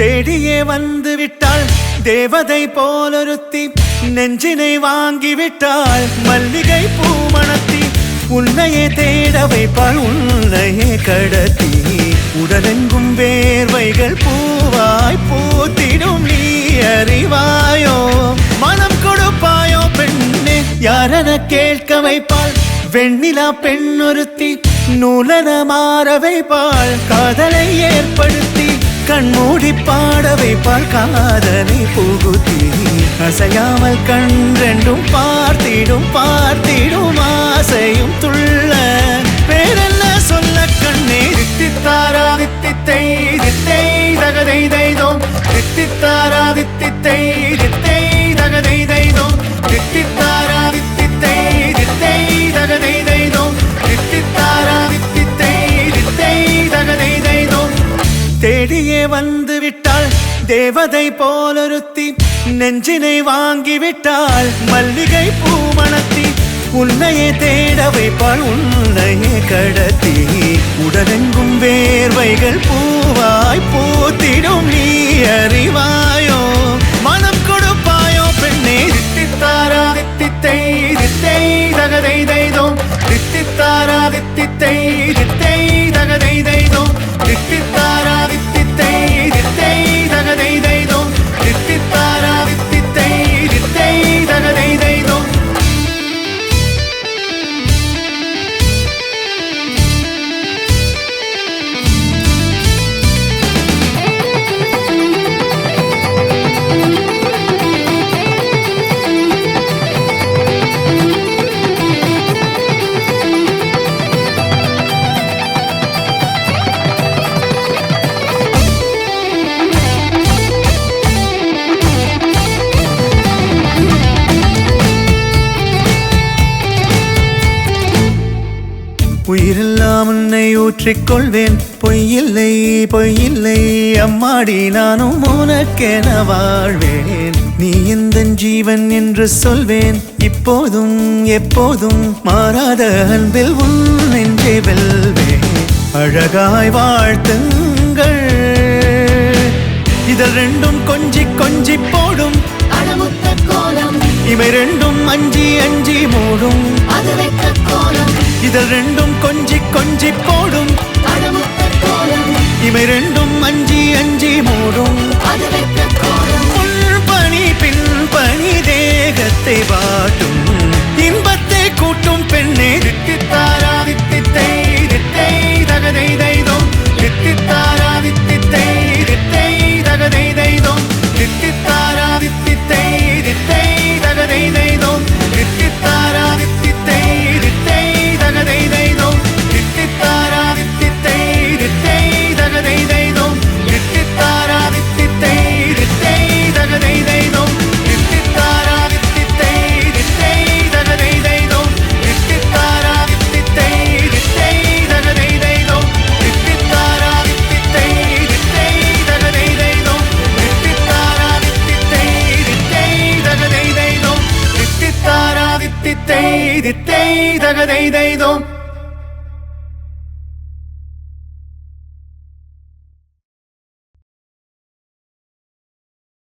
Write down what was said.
தேடியே வந்து விட்டாள் தேவதை போலொருத்தி நெஞ்சினை வாங்கி விட்டாள் மல்லிகை பூமணத்தி உன்னையே தேட வைப்பாள் உன்னையே கடத்தி உடலெங்கும் வேர்வைகள் பூவாய் பூத்திடும் நீ அறிவாயோ மனம் கொடுப்பாயோ பெண்ணே யாரென கேட்க வைப்பாள் வெண்ணிலா பெண்ணொருத்தி நூலன மாற வைப்பாள் காதலை ஏற்படுத்தி கண்மூடி பாட வைப்பாள் காதலை புகுத்தி அசையாமல் கண் ரெண்டும் பார்த்திடும் பார்த்திடும் ஆசையும் துள்ள பேரெல்ல சொல்ல கண்ணே தித்தித்தாரா தித்தித்தை தித்தை தகதை தைதோம் தித்தித்தாரா தித்தித்தை தித்தை தகதை தைதோம் தித்தித்தாரா தித்தித்தை தித்தை தகதை தைதோம் தித்தித்தாரா தித்தித்தை தித்தை தகதை தைதோம் தேடியே வந்து விட்டாள் தேவதை போலொருத்தி நெஞ்சினை வாங்கி விட்டாள் மல்லிகை பூமணத்தி உன்னையே தேட வைப்பாள் உன்னையே கடத்தி உடலெங்கும் வேர்வைகள் பூவாய் பூத்திடும் நீ அறிவாயோ மனம் கொடுப்பாயோ பெண்ணே தித்தித்தாரா தித்தித்தை தித்தை தகதை தைதோம் தித்தித்தாரா தித்தித்தை தித்தை தகதை தைதோம் தித்தித்தாரா தித்தித்தை தித்தை தகதை தைதோம் தித்தித்தாரா தித்தித்தை தித்தை தகதை தைதோம் உயிரெல்லாம் உன்னை ஊற்றிக்கொள்வேன் பொய்யில்லை பொய்யில்லை அம்மாடி நானும் உனக்கென வாழ்வேன் நீ இந்த ஜீவன் என்று சொல்வேன் இப்போதும் எப்போதும் மாறாத அன்பில் உன் நெஞ்சை வெல்வேன் அழகாய் வாழ்த்துங்கள் இதழ் ரெண்டும் கொஞ்சி கொஞ்சி போடும் இவை ரெண்டும் அஞ்சி அஞ்சி மூடும் இதழ் ரெண்டும் கொஞ்சி கொஞ்சி போடும் இவை ரெண்டும் அஞ்சி அஞ்சி மூடும் பணி பின் பணி தேகத்தை வாட்டும் இன்பத்தை கூட்டும் பெண்ணே தித்தித்தாரா தித்தித்தை தித்தை தகதை தைதோம் தித்தித்தாரா தித்தித்தை தித்தை தகதை தைதோம் தித்தித்தாரா தித்தித்தை தித்தை தகதை தைதோம் தித்தித்தாரா தித்தித்தை தித்தை தகதை தைதோம் தித்தித்தாரா தித்தித்தை தித்தை தகதை தைதோம் தித்தித்தாரா தித்தித்தை தித்தை தகதை தைதோம் தித்தித்தாரா தித்தித்தை தித்தை தகதை தைதோம் தித்தித்தாரா தித்தித்தை தித்தை தகதை தைதோம் தித்தித்தாரா தித்தித்தை தித்தை தகதை தைதோம் தித்தித்தாரா தித்தித்தை தித்தை தகதை தைதோம் தித்தித்தாரா தித்தித்தை தித்தை தகதை தைதோம்